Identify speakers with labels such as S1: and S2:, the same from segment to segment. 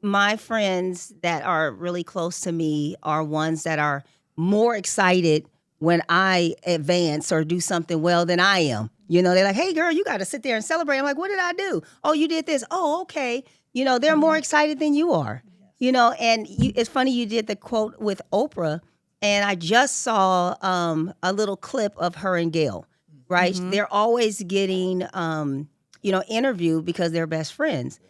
S1: my friends that are really close to me are ones that are more excited when I advance or do something well than I am. They're like, hey, girl, you got to sit there and celebrate. I'm like, what did I do? Oh, you did this. Oh, okay. They're more excited than you are. And it's funny you did the quote with Oprah, and I just saw a little clip of her and Gail, right? They're always getting, interviewed because they're best friends.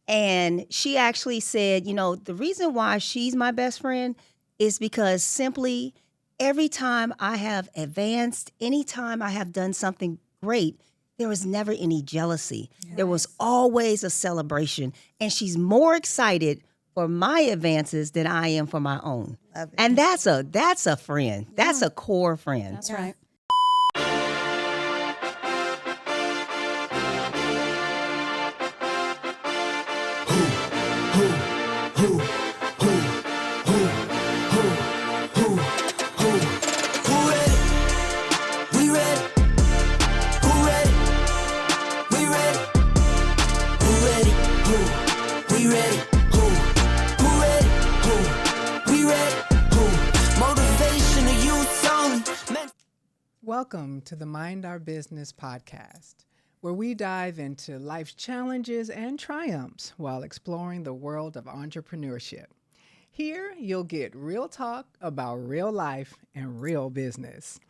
S1: And she actually said, the reason why she's my best friend is because simply every time I have advanced, anytime I have done something great, there was never any jealousy. Yes. There was always a celebration. And she's more excited for my advances than I am for my own. And that's a friend. Yeah. That's a core friend.
S2: That's right.
S3: Welcome to the Mind Our Business podcast, where we dive into life's challenges and triumphs while exploring the world of entrepreneurship. Here, you'll get real talk about real life and real business.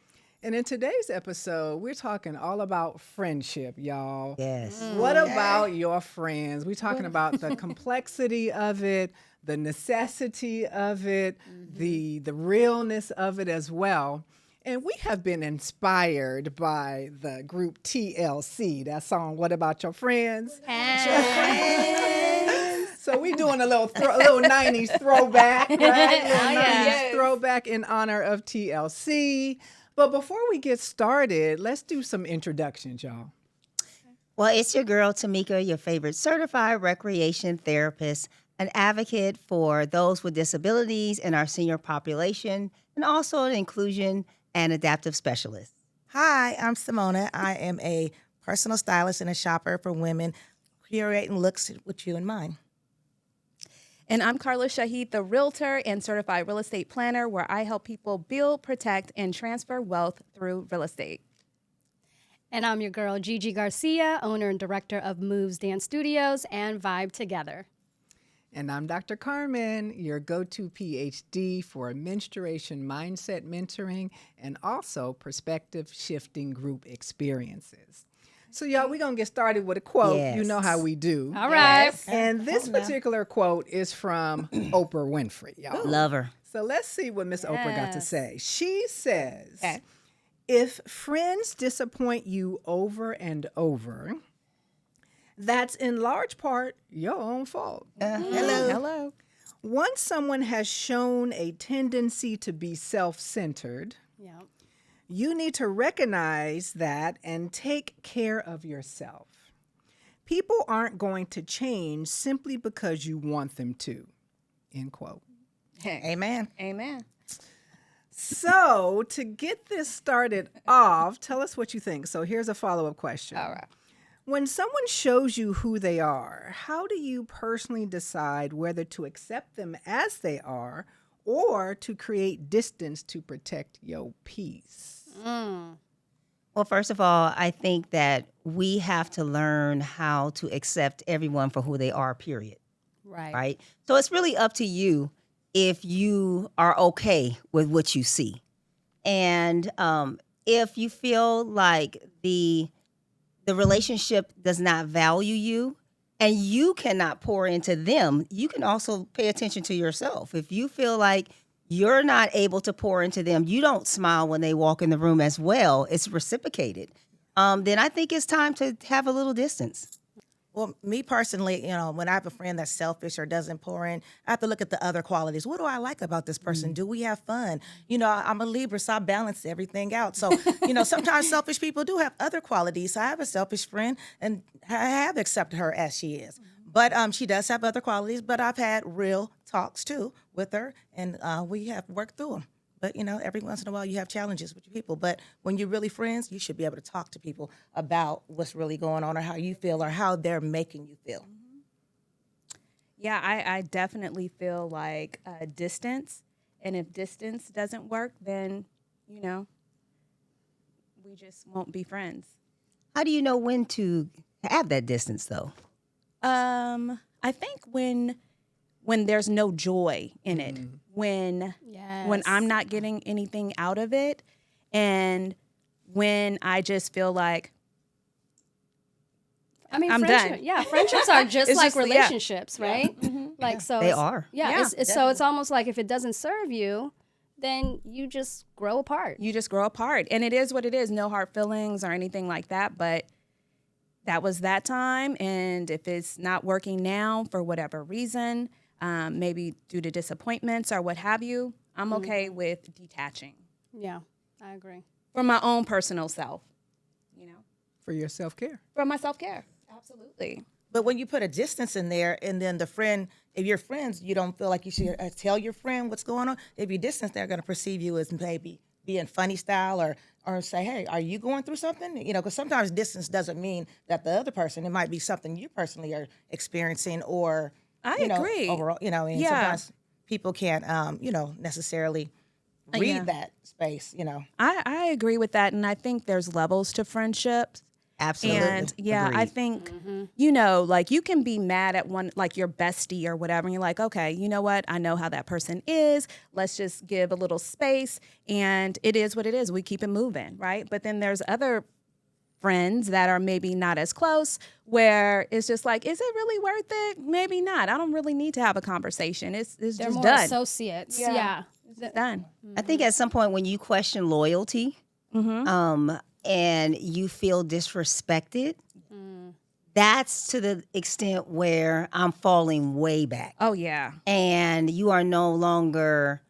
S3: And in today's episode, we're talking all about friendship, y'all.
S1: Yes.
S3: What about your friends? We're talking about the complexity of it, the necessity of it, the realness of it as well. And we have been inspired by the group TLC, that song, What About Your Friends? So we're doing a little 90s throwback, right? A 90s throwback in honor of TLC. But before we get started, let's do some introductions, y'all.
S1: Well, it's your girl, Tamika, your favorite certified recreation therapist, an advocate for those with disabilities in our senior population, and also an inclusion and adaptive specialist.
S4: Hi, I'm Simona. I am a personal stylist and a shopper for women, curating looks with you in mind.
S2: And I'm Carla Shahid, the realtor and certified real estate planner, where I help people build, protect, and transfer wealth through real estate.
S5: And I'm your girl, Gigi Garcia, owner and director of Moves Dance Studios and Vibe Together.
S3: And I'm Dr. Carmen, your go-to PhD for menstruation mindset mentoring and also perspective shifting group experiences. So, y'all, we're going to get started with a quote. Yes. You know how we do.
S5: All right.
S3: Yes. And this particular quote is from Oprah Winfrey, y'all.
S1: Love her.
S3: So let's see what Miss Oprah got to say. She says, if friends disappoint you over and over, that's in large part your own fault.
S4: Hello.
S3: Once someone has shown a tendency to be self-centered, you need to recognize that and take care of yourself. People aren't going to change simply because you want them to. End quote.
S4: Amen.
S2: Amen.
S3: So to get this started off, tell us what you think. So here's a follow-up question.
S2: All right.
S3: When someone shows you who they are, how do you personally decide whether to accept them as they are or to create distance to protect your peace?
S1: Well, first of all, I think that we have to learn how to accept everyone for who they are, period. Right? So it's really up to you if you are okay with what you see. And if you feel like the relationship does not value you and you cannot pour into them, you can also pay attention to yourself. If you feel like you're not able to pour into them, you don't smile when they walk in the room as well, it's reciprocated, then I think it's time to have a little distance.
S4: Well, me personally, when I have a friend that's selfish or doesn't pour in, I have to look at the other qualities. What do I like about this person? Do we have fun? I'm a Libra, so I balance everything out. So, sometimes selfish people do have other qualities. So I have a selfish friend, and I have accepted her as she is. But she does have other qualities, but I've had real talks, too, with her, and we have worked through them. But, every once in a while you have challenges with your people. But when you're really friends, you should be able to talk to people about what's really going on or how you feel or how they're making you feel.
S2: Yeah, I definitely feel like distance. And if distance doesn't work, then, we just won't be friends.
S1: How do you know when to have that distance, though?
S2: I think when there's no joy in it, when I'm not getting anything out of it, and when I just feel like
S5: I mean,
S2: I'm
S5: friendship,
S2: done.
S5: Yeah, friendships are just
S2: It's
S5: like
S2: just- yeah.
S5: relationships, right? Like so,
S1: They
S5: it's-
S1: are.
S5: Yeah,
S2: Yeah,
S5: so it's almost like if it doesn't serve you, then you just grow apart.
S2: you just grow apart, and it is what it is. No hard feelings or anything like that, but that was that time, and if it's not working now for whatever reason, maybe due to disappointments or what have you, I'm okay with detaching
S5: Yeah, I agree.
S2: for my own personal self,
S3: For your self-care.
S2: for my self-care. Absolutely.
S4: But when you put a distance in there, and then the friend, if you're friends, you don't feel like you should tell your friend what's going on. If you distance, they're going to perceive you as maybe being funny style, or say, hey, are you going through something? Because sometimes distance doesn't mean that the other person, it might be something you personally are experiencing, or
S2: I
S4: you know,
S2: agree.
S4: overall, and
S2: Yeah.
S4: sometimes people can't, necessarily read
S2: Yeah.
S4: that space,
S2: I agree with that, and I think there's levels to friendships.
S1: Absolutely.
S2: And I
S1: Agreed.
S2: think, like you can be mad at one, like your bestie or whatever. And you're like, okay, you know what? I know how that person is. Let's just give a little space. And it is what it is. We keep it moving, right? But then there's other friends that are maybe not as close where it's just like, is it really worth it? Maybe not. I don't really need to have a conversation. It's
S5: They're
S2: just
S5: more
S2: done.
S5: associates.
S2: Yeah.
S5: Yeah.
S2: It's done.
S1: I think at some point when you question loyalty, and you feel disrespected, that's to the extent where I'm falling way back.
S2: Oh, yeah.
S1: And you are no longer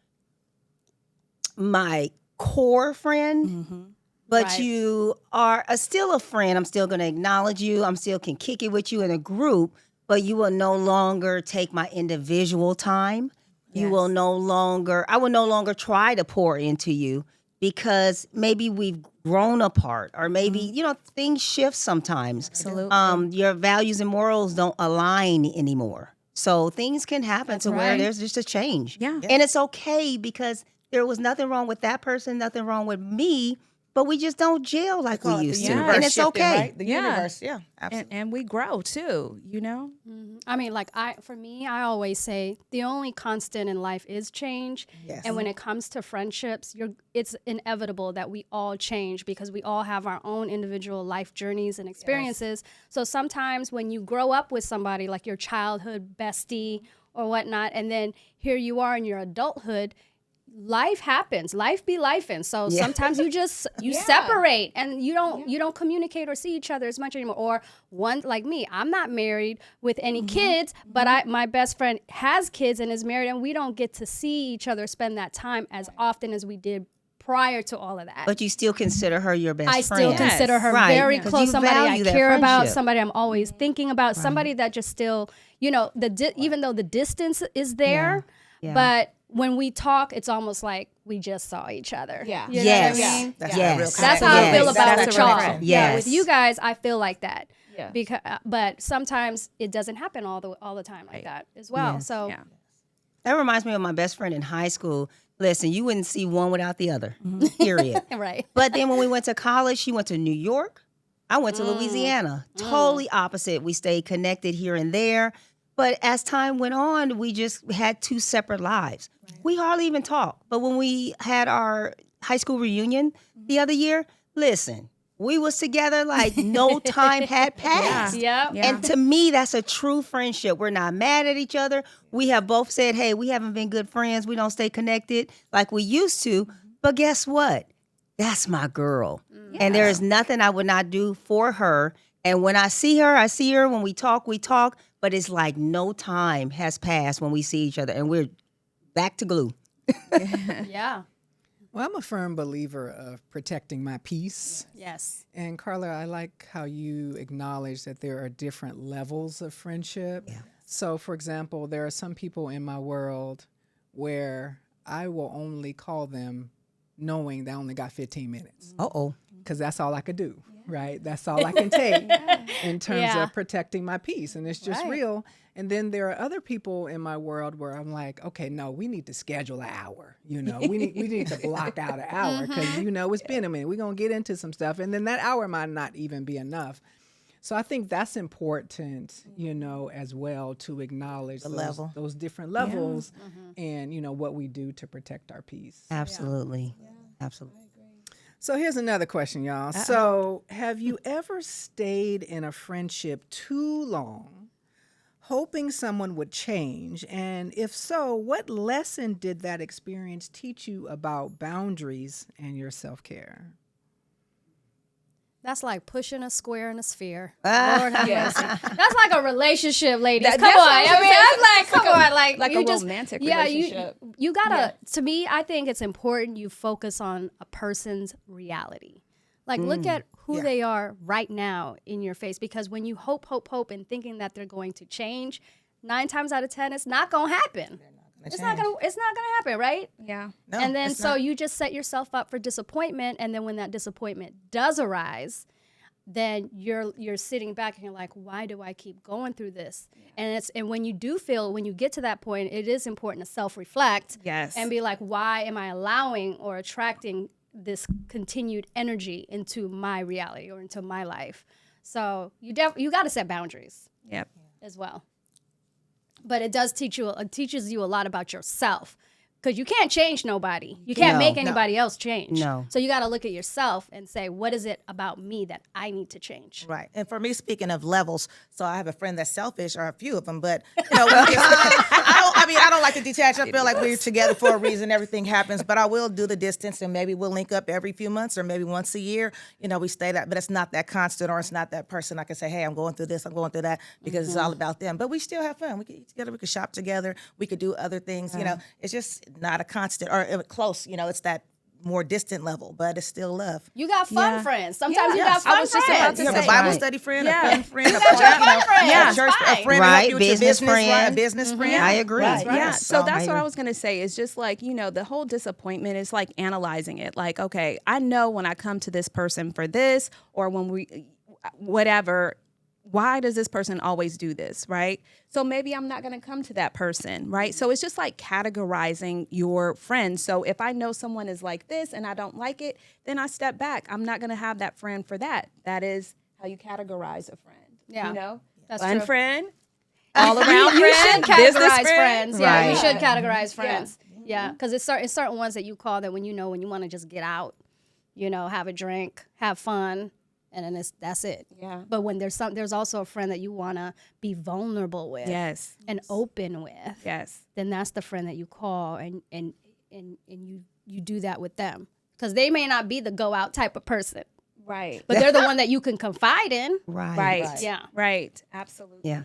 S1: my core friend, but
S5: Right.
S1: you are still a friend. I'm still going to acknowledge you. I'm still can kick it with you in a group, but you will no longer take my individual time. You will no longer, I will no longer try to pour into you because maybe we've grown apart, or maybe, things shift sometimes.
S2: Absolutely.
S1: Your values and morals don't align anymore. So things can happen to where
S5: right.
S1: there's just a change.
S2: Yeah.
S1: And it's okay because there was nothing wrong with that person, nothing wrong with me, but we just don't gel like
S4: Call it
S1: we
S4: the
S1: used to.
S4: universe
S1: And it's
S4: shifting,
S1: okay.
S4: right? The
S2: Yeah.
S4: universe, yeah, absolutely.
S2: And we grow too,
S5: I mean, like for me, I always say the only constant in life is change.
S4: Yes.
S5: And when it comes to friendships, it's inevitable that we all change because we all have our own individual life journeys and experiences. So sometimes when you grow up with somebody like your childhood bestie or whatnot, and then here you are in your adulthood, life happens. Life be lifing. So sometimes you just separate and you don't communicate or see each other as much anymore. Or one like me, I'm not married with any kids, but my best friend has kids and is married, and we don't get to see each other, spend that time as often as we did prior to all of that.
S1: But you still consider her your best
S5: I
S1: friend.
S5: still consider her
S1: Right,
S5: very
S1: 'cause
S5: close,
S1: you
S5: somebody I
S1: value that
S5: care about,
S1: friendship.
S5: somebody I'm always thinking about, somebody that just still, even though the distance is there,
S1: Yeah.
S5: but when we talk, it's almost like we just saw each other.
S2: Yeah.
S5: You know
S1: Yes.
S5: what I mean?
S4: That's
S1: Yes.
S4: a real
S5: That's how I
S1: Yes.
S5: feel about
S4: That's
S5: with
S4: a real
S5: y'all.
S4: friend.
S5: Yeah,
S1: Yes.
S5: with you guys, I feel like that.
S2: Yeah.
S5: Because, but sometimes it doesn't happen all the time like that as well.
S1: Yeah.
S5: So
S2: Yeah.
S1: That reminds me of my best friend in high school. Listen, you wouldn't see one without the other, period.
S5: right.
S1: But then when we went to college, she went to New York. I went to Louisiana. Totally opposite. We stayed connected here and there. But as time went on, we just had two separate lives. We hardly even talked. But when we had our high school reunion the other year, listen, we was together like no time had passed.
S5: Yeah.
S1: And to me, that's a true friendship. We're not mad at each other. We have both said, hey, we haven't been good friends. We don't stay connected like we used to. But guess what? That's my girl. And there is nothing I would not do for her. And when I see her, I see her. When we talk, we talk. But it's like no time has passed when we see each other. And we're back to glue.
S5: Yeah.
S3: Well, I'm a firm believer of protecting my peace.
S5: Yes.
S3: And Carla, I like how you acknowledge that there are different levels of friendship.
S1: Yeah.
S3: So, for example, there are some people in my world where I will only call them knowing they only got 15 minutes
S1: Uh-oh.
S3: because that's all I could do. right? That's all I can take in terms
S5: Yeah.
S3: of protecting my peace. And it's just
S5: Right.
S3: real. And then there are other people in my world where I'm like, okay, no, we need to schedule an hour. You know, we need to block out an hour because, you know, it's been a minute. We're going to get into some stuff. And then that hour might not even be enough. So I think that's important, you know, as well, to acknowledge those different levels and, you know, what we do to protect our peace.
S1: Absolutely. Absolutely.
S3: So here's another question, y'all. So have you ever stayed in a friendship too long, hoping someone would change? And if so, what lesson did that experience teach you about boundaries and your self-care?
S5: That's like pushing a square in a sphere.
S1: Ah.
S5: Lord have mercy. That's like a relationship, ladies.
S2: That's
S5: Come on.
S2: what I was
S5: I mean,
S2: gonna
S5: that's like, come on. Like
S2: a
S5: you just,
S2: romantic
S5: yeah,
S2: relationship.
S5: You gotta, to me, I think it's important you focus on a person's reality. Like, look at who they are right now in your face. Because when you hope, and thinking that they're going to change, 9 times out of 10, it's not going to happen. It's not gonna happen, right?
S2: Yeah.
S4: No,
S5: And then
S4: it's
S5: so
S4: not.
S5: you just set yourself up for disappointment, and then when that disappointment does arise, then you're sitting back and you're like, why do I keep going through this? And when you get to that point, it is important to self-reflect
S2: Yes.
S5: and be like, why am I allowing or attracting this continued energy into my reality or into my life? So you got to set boundaries
S2: Yep.
S5: as well. But it teaches you a lot about yourself, because you can't change nobody. You can't
S1: No.
S5: make anybody else change.
S1: No.
S5: So you got to look at yourself and say, what is it about me that I need to change?
S4: Right. And for me, speaking of levels, so I have a friend that's selfish, or a few of them, but you know, I don't like to detach. I feel like we're together for a reason. Everything happens, but I will do the distance, and maybe we'll link up every few months or maybe once a year. You know, we stay that, but it's not that constant, or it's not that person I can say, hey, I'm going through this, I'm going through that, because it's all about them. But we still have fun. We can eat together, we can shop together, we could do other things. You know, it's just not a constant or close. You know, it's that more distant level, but it's still love.
S5: You got fun
S2: Yeah.
S5: friends. Sometimes you
S2: Yeah.
S5: got fun
S2: I was just about
S5: friends.
S2: to
S4: You have a
S2: say.
S4: Bible
S1: Right.
S4: study friend,
S2: Yeah.
S4: a fun friend,
S5: You got your fun friend.
S4: a
S5: It's
S4: church, a
S5: fine.
S4: friend
S1: Right,
S4: to help you with your
S1: business
S4: business, right? A
S1: friend.
S4: business friend.
S1: I agree.
S4: Right.
S2: Yeah.
S4: Yes.
S2: So that's
S1: I
S2: what I
S1: agree.
S2: was going to say. Is just like, you know, the whole disappointment is like analyzing it. Like, okay, I know when I come to this person for this, or when we, whatever, why does this person always do this, right? So maybe I'm not going to come to that person, right? So it's just like categorizing your friends. So if I know someone is like this and I don't like it, then I step back. I'm not going to have that friend for that. That is how you categorize a friend.
S5: Yeah.
S2: You know?
S5: That's
S2: Fun
S5: true.
S2: friend, all around
S5: You
S2: friend,
S5: should
S2: business
S5: categorize friends. Yeah, you
S1: Right.
S5: should categorize friends. Yeah, because it's certain ones that you call that when you want to just get out, you know, have a drink, have fun, and then that's it.
S2: Yeah.
S5: But when there's also a friend that you want to be vulnerable with
S2: Yes.
S5: and open with,
S2: Yes.
S5: then that's the friend that you call and you do that with them, because they may not be the go out type of person,
S2: Right.
S5: but they're the one that you can confide in.
S1: Right.
S2: Right.
S5: Yeah.
S2: Right. Absolutely.
S1: Yeah.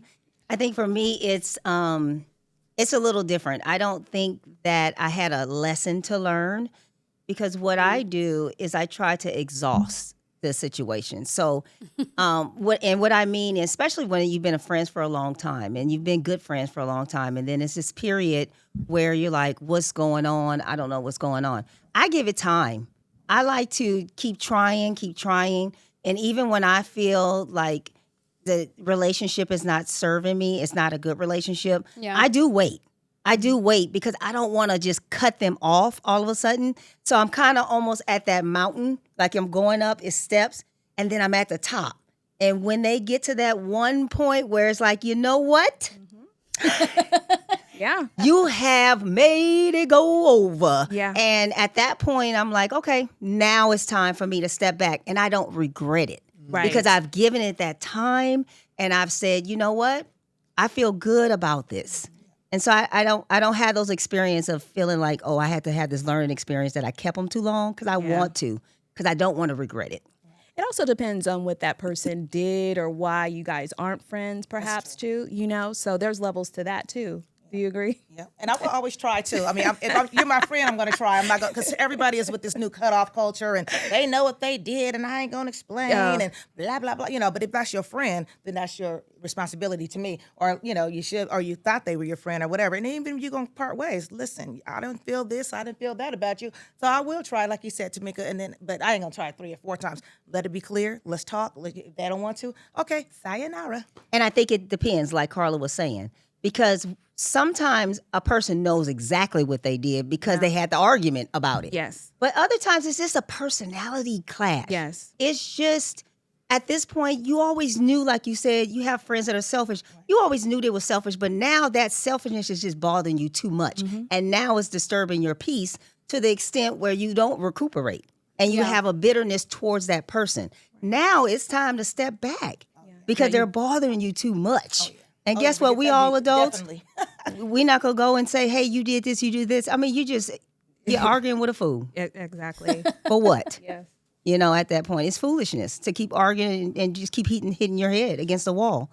S1: I think for me, it's a little different. I don't think that I had a lesson to learn, because what I do is I try to exhaust the situation. So what I mean, especially when you've been friends for a long time and you've been good friends for a long time, and then it's this period where you're like, what's going on? I don't know what's going on. I give it time. I like to keep trying. And even when I feel like the relationship is not serving me, it's not a good relationship,
S5: Yeah.
S1: I do wait. Because I don't want to just cut them off all of a sudden. So I'm kind of almost at that mountain, like I'm going up, it's steps, and then I'm at the top. And when they get to that one point where it's like, you know what?
S2: Yeah.
S1: You have made it go over.
S2: Yeah.
S1: And at that point, I'm like, okay, now it's time for me to step back. And I don't regret it.
S2: Right.
S1: Because I've given it that time, and I've said, you know what? I feel good about this. And so I don't have those experiences of feeling like, oh, I had to have this learning experience that I kept them too long, because I want to, because I don't want to regret it.
S2: It also depends on what that person did or why you guys aren't friends, perhaps, too, you know? So there's levels to that, too. Do you agree?
S4: Yeah, and I will always try too. I mean, if you're my friend, I'm going to try. I'm not going because everybody is with this new cutoff culture, and they know what they did, and I ain't going to explain, and blah blah blah. But if that's your friend, then that's your responsibility to me, or you should, or you thought they were your friend, or whatever. And even if you're going to part ways, listen, I didn't feel this, I didn't feel that about you, so I will try, like you said, Tamika, but I ain't going to try it 3 or 4 times. Let it be clear. Let's talk. If they don't want to, okay, sayonara.
S1: And I think it depends, like Carla was saying, because sometimes a person knows exactly what they did because they had the argument about it.
S2: Yes.
S1: But other times it's just a personality clash.
S2: Yes.
S1: It's just, at this point, you always knew, like you said, you have friends that are selfish. You always knew they were selfish, but now that selfishness is just bothering you too much. And now it's disturbing your peace to the extent where you don't recuperate and you have a bitterness towards that person. Now it's time to step back because they're bothering you too much. And guess what? We all adults. We're not going to go and say, hey, you did this, you did this. I mean, you're arguing with a fool.
S2: Exactly.
S1: For what?
S2: Yes.
S1: At that point, it's foolishness to keep arguing and just keep hitting your head against the wall.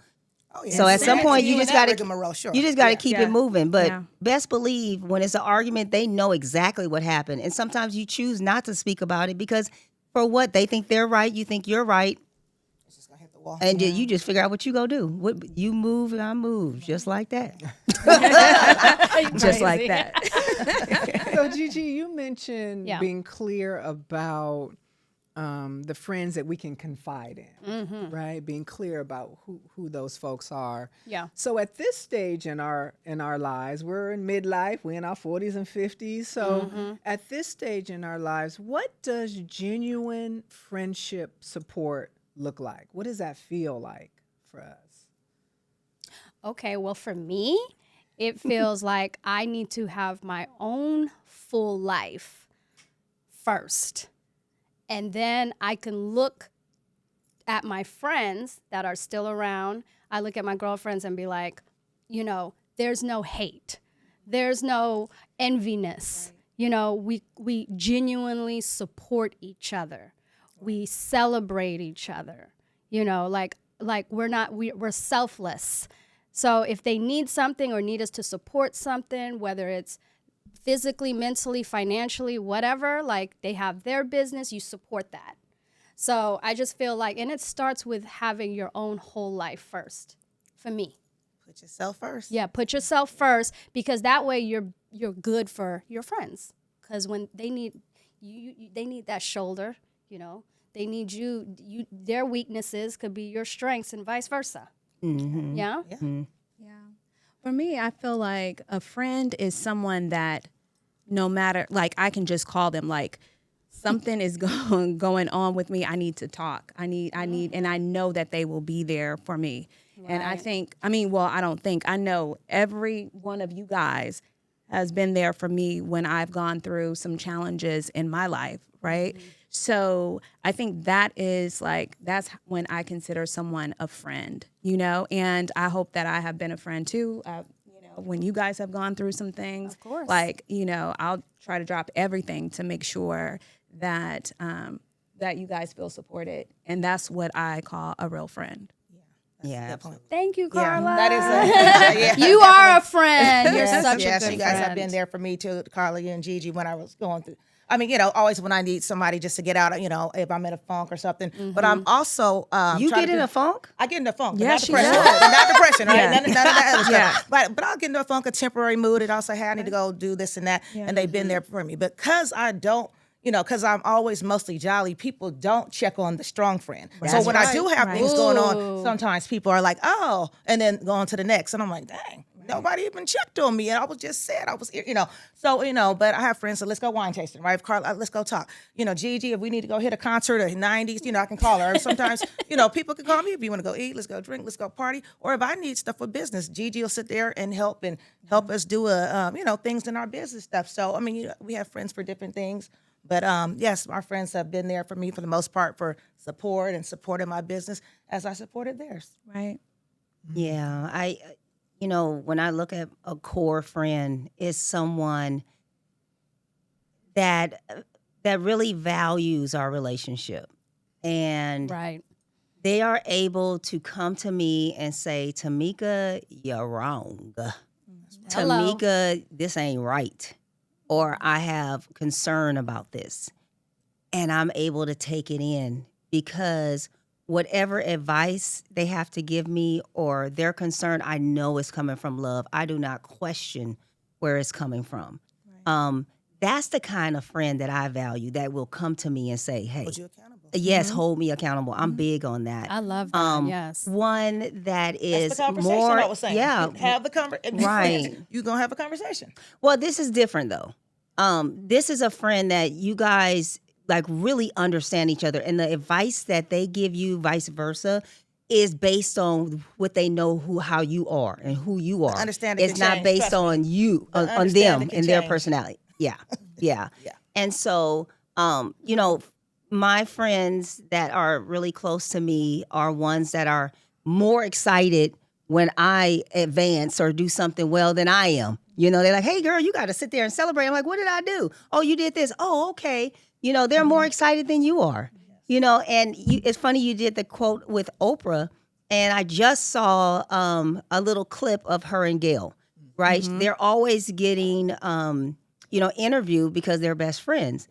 S1: So at some point, you just got to keep it moving. But best believe when it's an argument, they know exactly what happened. And sometimes you choose not to speak about it because for what? They think they're right. You think you're right. And you just figure out what you go do. What you move and I move, just like that.
S2: Just like that.
S3: So Gigi, you mentioned being clear about the friends that we can confide in, right? Being clear about who those folks are.
S5: Yeah.
S3: So at this stage in our lives, we're in midlife, we're in our 40s and 50s. So at this stage in our lives, what does genuine friendship support look like? What does that feel like for us?
S5: Okay, well, for me, it feels like I need to have my own full life first. And then I can look at my friends that are still around. I look at my girlfriends and be like, there's no hate. There's no enviness. Right. We genuinely support each other. We celebrate each other, like we're selfless. So if they need something or need us to support something, whether it's physically, mentally, financially, whatever, like they have their business, you support that. So I just feel like, and it starts with having your own whole life first, for me.
S4: Put yourself first.
S5: Yeah, put yourself first, because that way you're good for your friends. Because when they need they need that shoulder. They need you. Their weaknesses could be your strengths and vice versa.
S1: Mm-hmm.
S5: Yeah?
S1: Mm-hmm.
S2: Yeah. For me, I feel like a friend is someone that no matter, like I can just call them, like something is going on with me. I need to talk. I need, and I know that they will be there for me. Right. And I know every one of you guys has been there for me when I've gone through some challenges in my life, right? Mm-hmm. So I think that's when I consider someone a friend, and I hope that I have been a friend too. When you guys have gone through some things,
S5: of course,
S2: I'll try to drop everything to make sure that that you guys feel supported. And that's what I call a real friend.
S1: Yeah, absolutely.
S5: Thank you, Carla.
S4: Yeah, that is
S5: you are a friend. You're
S4: yes,
S5: such
S4: yes,
S5: a good
S4: you guys
S5: friend.
S4: have been there for me too, Carla and Gigi, when I was going through. I mean, always when I need somebody just to get out, if I'm in a funk or something. Mm-hmm. But I'm also
S1: you get in a funk?
S4: I get in a funk.
S2: Yeah,
S4: not
S2: she
S4: depression.
S2: does.
S4: Not depression, right?
S2: Yeah.
S4: None of that other stuff. But I'll get into a funk, a temporary mood, and I'll say, hey, I need to go do this and that. Yeah. And they've been there for me. Because I don't, because I'm always mostly jolly, people don't check on the strong friend.
S1: Right.
S4: So when I do have things going on,
S5: Ooh.
S4: sometimes people are like, oh, and then go on to the next. And I'm like, dang. Nobody even checked on me, and I was just sad. I was, So, but I have friends. So let's go wine tasting, right? If Carla, let's go talk. Gigi, if we need to go hit a concert or 90s, I can call her. And sometimes, people can call me if you want to go eat, let's go drink, let's go party. Or if I need stuff for business, Gigi will sit there and help us do things in our business stuff. So I mean, we have friends for different things. But yes, our friends have been there for me for the most part for support and supporting my business as I supported theirs.
S2: Right.
S1: Yeah, when I look at a core friend, it's someone that really values our relationship. And
S5: Right.
S1: they are able to come to me and say, Tamika, you're wrong.
S5: Hello.
S1: Tamika, this ain't right, or I have concern about this, and I'm able to take it in because whatever advice they have to give me or their concern, I know is coming from love. I do not question where it's coming from. That's the kind of friend that I value that will come to me and say, hey,
S4: Hold you accountable.
S1: yes, hold me accountable. I'm big on that.
S5: I love that. Yes.
S1: One that is
S4: That's the conversation
S1: more,
S4: I was saying.
S1: yeah,
S4: Have the conversation.
S1: Right.
S4: You're going to have a conversation.
S1: well, this is different though. This is a friend that you guys like really understand each other, and the advice that they give you, vice versa, is based on what they know how you are and who you are.
S4: understanding
S1: It's
S4: can
S1: not
S4: change,
S1: based
S4: trust me.
S1: on you,
S4: The
S1: on them
S4: understanding can
S1: and their
S4: change.
S1: personality. Yeah, yeah.
S4: Yeah.
S1: And so, you know, my friends that are really close to me are ones that are more excited when I advance or do something well than I am. You know, they're like, hey, girl, you got to sit there and celebrate. I'm like, what did I do? Oh, you did this. Oh, okay. You know, they're more excited than you are. You know, and it's funny you did the quote with Oprah, and I just saw a little clip of her and Gail, right? They're always getting, you know, interviewed because they're best friends.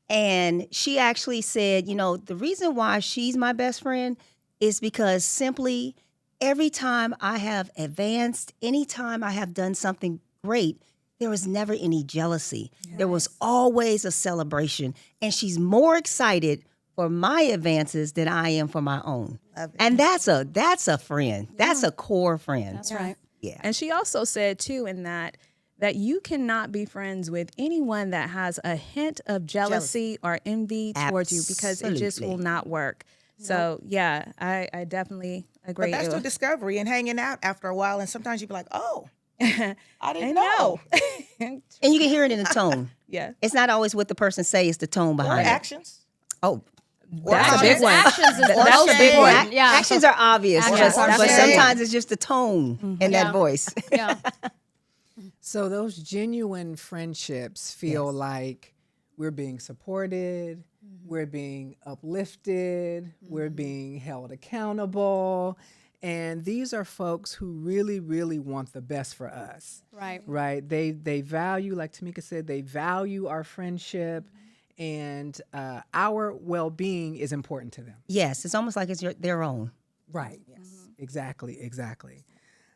S1: And she actually said, you know, the reason why she's my best friend is because simply every time I have advanced, anytime I have done something great, there was never any jealousy. There was always a celebration. And she's more excited for my advances than I am for my own.
S4: Love it.
S1: And that's a friend. That's a core friend.
S5: That's right.
S1: Yeah.
S2: And she also said too in that you cannot be friends with anyone that has a hint of jealousy or envy towards you because it just will
S1: Absolutely.
S2: not work. So yeah, I definitely agree.
S4: But that's through discovery and hanging out after a while. And sometimes you be like, oh, I didn't
S2: I
S4: know.
S1: And you can hear it in the tone.
S2: Yeah.
S1: It's not always what the person says, it's the tone
S4: Or
S1: behind it.
S4: actions.
S1: Oh,
S2: That's a big one.
S5: Actions is
S2: That's a big
S5: one.
S2: one.
S5: Yeah.
S1: actions are obvious,
S5: Actions
S1: but,
S5: are
S1: but
S5: very-
S1: sometimes it's just the tone in
S5: Yeah.
S1: that voice.
S5: Yeah.
S3: So those genuine friendships feel like we're being supported, we're being uplifted, we're being held accountable. And these are folks who really, really want the best for us.
S5: Right.
S3: Right? They value, like Tamika said, they value our friendship, and our well-being is important to them.
S1: Yes, it's almost like it's their own.
S3: Right. Yes. Exactly. Exactly.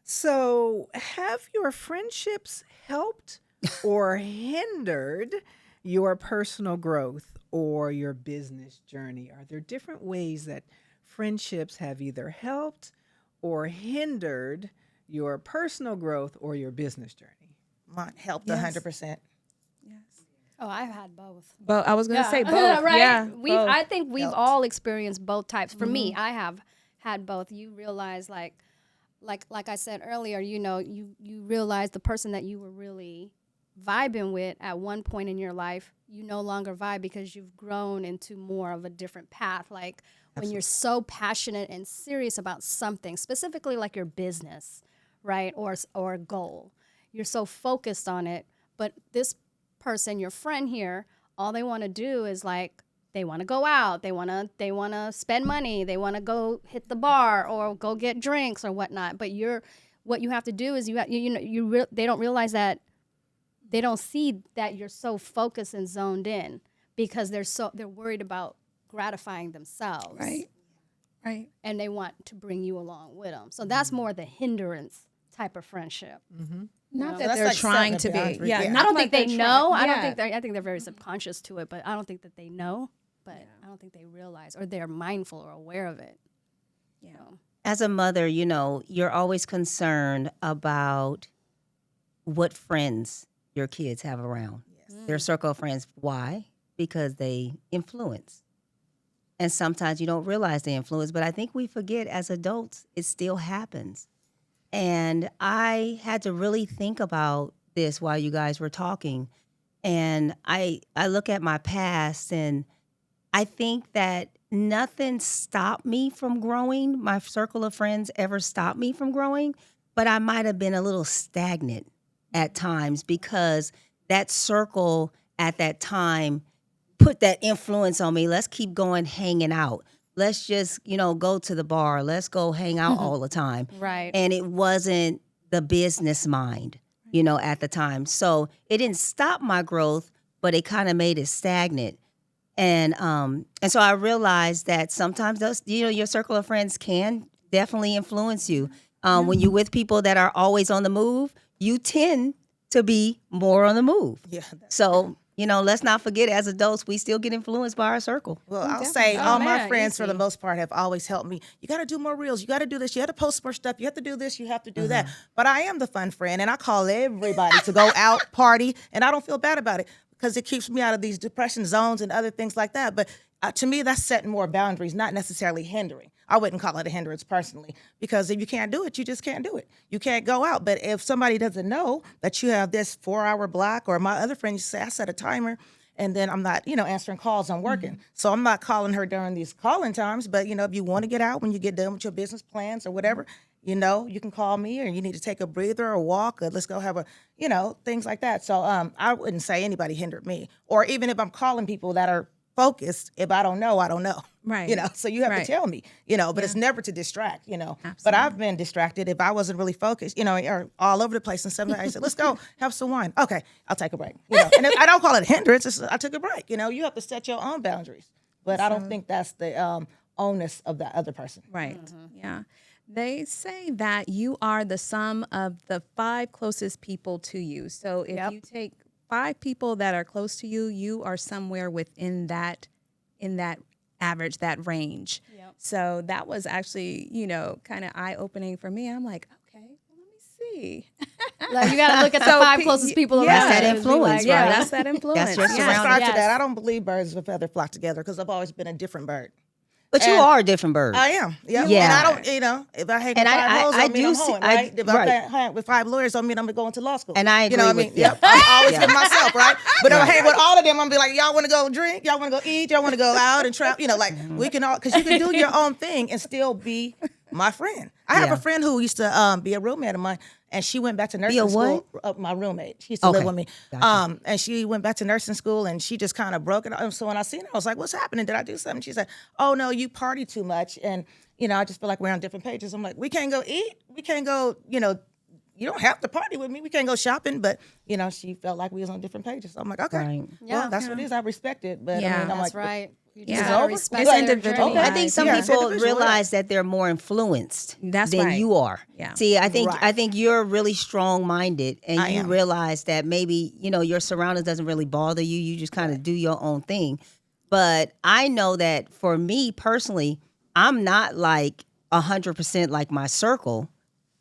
S3: So, have your friendships helped or hindered your personal growth or your business journey? Are there different ways that friendships have either helped or hindered your personal growth or your business journey?
S4: Mine helped 100%.
S5: Oh, I've had both.
S2: But I was gonna say both.
S5: right?
S2: Yeah.
S5: We've. I think we've
S4: Helped.
S5: all experienced both types. For me, I have had both. You realize, like I said earlier, you know, you realize the person that you were really vibing with at one point in your life, you no longer vibe because you've grown into more of a different path. Like when you're so passionate and serious about something, specifically like your business, right, or a goal, you're so focused on it. But this person, your friend here, all they want to do is like they want to go out, they want to spend money, they want to go hit the bar or go get drinks or whatnot. But what you have to do is they don't realize that, they don't see that you're so focused and zoned in because they're worried about gratifying themselves,
S2: Right.
S5: and they want to bring you along with them. So that's more the hindrance type of friendship.
S2: Not
S4: So
S2: that
S4: that's
S2: they're
S4: like
S2: trying to
S4: setting a
S2: be.
S4: boundary.
S2: Yeah.
S4: Yeah.
S5: I
S2: Not
S5: don't
S2: like
S5: think they
S2: they're
S5: know.
S2: trying-
S5: I think they're very subconscious to it, but I don't think that they know. But I don't think they realize or they're mindful or aware of it.
S2: Yeah.
S1: As a mother, you know, you're always concerned about what friends your kids have around. Their circle of friends. Why? Because they influence. And sometimes you don't realize the influence, but I think we forget as adults, it still happens. And I had to really think about this while you guys were talking. And I look at my past, and I think that nothing stopped me from growing. My circle of friends ever stopped me from growing, but I might have been a little stagnant at times because that circle at that time put that influence on me. Let's keep going hanging out. Let's just, go to the bar. Let's go hang out all the time.
S5: Right.
S1: And it wasn't the business mind. at the time. So it didn't stop my growth, but it kind of made it stagnant. And so I realized that sometimes those, your circle of friends can definitely influence you. When you're with people that are always on the move, you tend to be more on the move.
S4: Yeah.
S1: So, let's not forget, as adults, we still get influenced by our circle.
S4: Well, I'll say all my
S5: man,
S4: friends, for the
S5: easy.
S4: most part, have always helped me. You got to do more reels. You got to do this. You have to post more stuff. You have to do this. You have to do that. But I am the fun friend, and I call everybody to go out, party, and I don't feel bad about it because it keeps me out of these depression zones and other things like that. But to me, that's setting more boundaries, not necessarily hindering. I wouldn't call it a hindrance personally, because if you can't do it, you just can't do it. You can't go out. But if somebody doesn't know that you have this 4-hour block, or my other friend used to say, I set a timer, and then I'm not, answering calls, I'm working. So I'm not calling her during these calling times. But, if you want to get out when you get done with your business plans or whatever, you can call me, or you need to take a breather or walk, or let's go have a, things like that. So I wouldn't say anybody hindered me. Or even if I'm calling people that are focused, if I don't know, I don't know.
S2: Right.
S4: So you have to tell me, but it's never to distract, But I've been distracted if I wasn't really focused, or all over the place. And sometimes I said, let's go have some wine. Okay, I'll take a break. And I don't call it a hindrance. It's, I took a break. You have to set your own boundaries. But I don't think that's the onus of the other person.
S2: Right. Yeah. They say that you are the sum of the 5 closest people to you. So if you take 5 people that are close to you, you are somewhere within that, in that average, that range.
S5: Yep.
S2: So that was actually, kind of eye-opening for me. I'm like, okay, well, let me see.
S5: Like, you got to look at the 5 closest people around.
S1: That's that
S5: you and be
S1: influence,
S5: like,
S2: Yeah,
S1: right?
S2: that's that influence.
S1: That's your
S4: To
S1: surroundings.
S4: start to
S5: Yes.
S4: that, I don't believe birds with feather flock together, because I've always been a different bird.
S1: But you
S4: And
S1: are a different bird.
S4: I am. Yeah.
S1: Yeah.
S4: And I don't, if I hang with
S1: And
S4: 5 hoes,
S1: I
S4: don't mean
S1: do
S4: I'm
S1: see-
S4: hoeing,
S1: I-
S4: right? If
S1: right.
S4: I hang with 5 lawyers, don't mean I'm going to law school.
S1: And I
S4: You know what I
S1: agree
S4: mean?
S1: with- yeah.
S4: I'm always
S1: Yeah.
S4: with myself, right? But if I hang with all of them, I'm be like, y'all want to go drink? Y'all want to go eat? Y'all want to go out and travel? We can all, because you can do your own thing and still be my friend. I have
S1: Yeah.
S4: a friend who used to be a roommate of mine, and she went back to nursing
S1: a
S4: school. My roommate. She used to live
S1: Okay.
S4: with me.
S1: Gotcha.
S4: And she went back to nursing school, and she just kind of broke it. And so when I seen her, I was like, what's happening? Did I do something? She said, oh, no, you party too much. And, I just feel like we're on different pages. I'm like, we can't go eat. We can't go, you don't have to party with me. We can't go shopping. But, she felt like we was on different pages. So I'm like, okay.
S1: Right.
S4: Well, that's what it is. I respect it. But
S2: Yeah.
S4: I'm
S5: That's
S4: like,
S5: right. You
S2: Yeah.
S5: just
S2: It's
S5: gotta
S4: over.
S5: respect
S2: It's
S5: their
S2: individual.
S5: journey.
S1: I think some
S4: Yeah, it's
S1: people
S4: individual,
S1: realize that they're more influenced
S2: That's
S1: than
S2: right.
S1: you are.
S2: Yeah.
S1: See, I think
S4: Right.
S1: you're really strong-minded, and
S4: I
S1: you
S4: am.
S1: realize that maybe your surroundings doesn't really bother you. You just kind of do your own thing. But I know that for me personally, I'm not like 100% like my circle,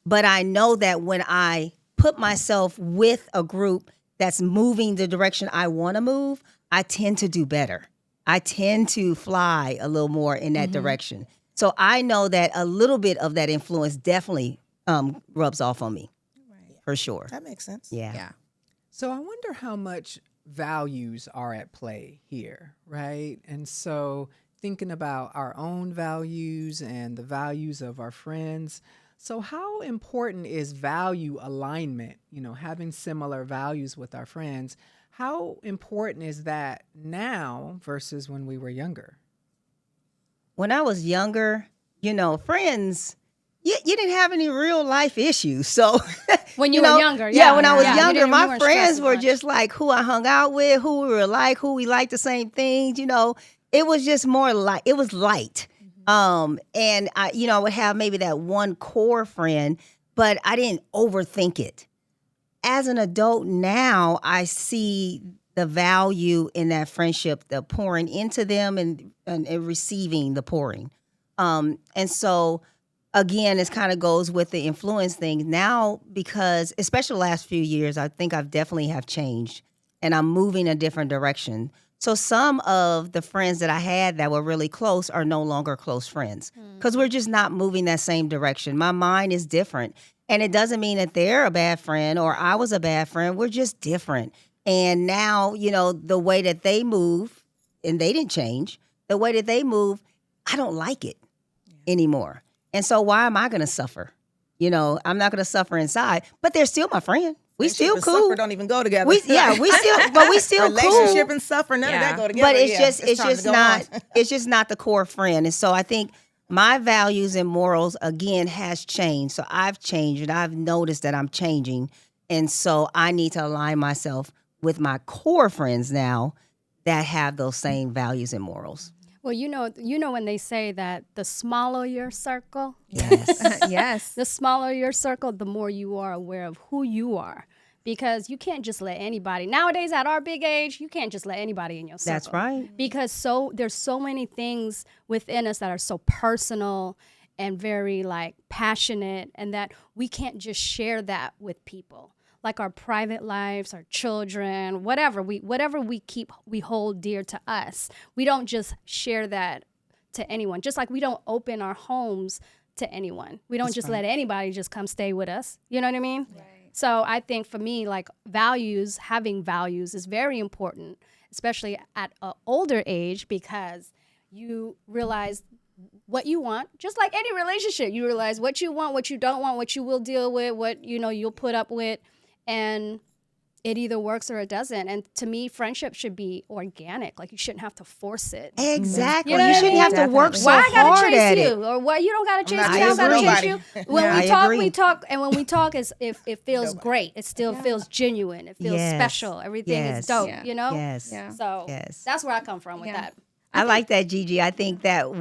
S1: but I know that when I put myself with a group that's moving the direction I want to move, I tend to do better. I tend to fly a little more in that direction. So I know that a little bit of that influence definitely rubs off on me, for sure.
S4: that makes sense.
S1: Yeah.
S2: Yeah.
S3: So I wonder how much values are at play here, right? And so thinking about our own values and the values of our friends. So how important is value alignment, having similar values with our friends? How important is that now versus when we were younger?
S1: When I was younger, friends, you didn't have any real life issues. So
S5: When you were younger,
S1: yeah, when I was
S5: yeah. You
S1: younger,
S5: didn't- you
S1: my
S5: weren't
S1: friends
S5: stressed
S1: were
S5: as much.
S1: just like who I hung out with, who we were like, who we liked the same things. It was just more like it was light. And I would have maybe that one core friend, but I didn't overthink it. As an adult now, I see the value in that friendship, the pouring into them and receiving the pouring. And so, again, this kind of goes with the influence thing now, because especially the last few years, I think I've definitely have changed and I'm moving a different direction. So some of the friends that I had that were really close are no longer close friends because we're just not moving that same direction. My mind is different. And it doesn't mean that they're a bad friend or I was a bad friend. We're just different. And now, the way that they move, and they didn't change, the way that they move, I don't like it anymore. And so why am I going to suffer? I'm not going to suffer inside, but they're still my friend. We still
S4: Friendship and
S1: cool.
S4: Suffer don't even go together.
S1: We still
S4: Relationship
S1: cool.
S4: and suffer, none of
S2: Yeah.
S4: that go together.
S1: But it's
S4: Yeah,
S1: just
S4: time to go
S1: not
S4: on.
S1: it's just not the core friend. And so I think my values and morals again has changed. So I've changed and I've noticed that I'm changing. And so I need to align myself with my core friends now that have those same values and morals.
S5: Well, you know when they say that the smaller your circle,
S1: Yes.
S2: Yes.
S5: the smaller your circle, the more you are aware of who you are. Because you can't just let anybody, nowadays at our big age, you can't just let anybody in your circle.
S1: That's right.
S5: Because there's so many things within us that are so personal and very like passionate, and that we can't just share that with people. Like our private lives, our children, whatever we hold dear to us. We don't just share that to anyone. Just like we don't open our homes to anyone. We don't just let anybody just come stay with us. You know what I mean? Right. So I think for me, like having values is very important, especially at an older age, because you realize what you want. Just like any relationship, you realize what you want, what you don't want, what you will deal with, what you'll put up with. And it either works or it doesn't. And to me, friendship should be organic. Like you shouldn't have to force it.
S1: Exactly.
S5: You know
S1: You
S5: what I
S1: shouldn't
S5: mean?
S1: have to work so
S5: Why I
S1: hard
S5: gotta
S1: at
S5: chase
S1: it.
S5: you? Or why you don't gotta chase me?
S4: not
S5: I don't
S4: chasing
S5: gotta chase you.
S4: nobody.
S5: When
S1: I
S5: we talk,
S1: agree.
S5: we talk. And when we talk, it feels great. It still feels genuine. It feels
S1: Yes.
S5: special. Everything
S1: Yes.
S5: is dope,
S2: Yeah.
S5: you know?
S1: Yes.
S2: Yeah.
S5: So
S1: Yes.
S5: that's where I come from with that.
S1: I like that, Gigi. I think that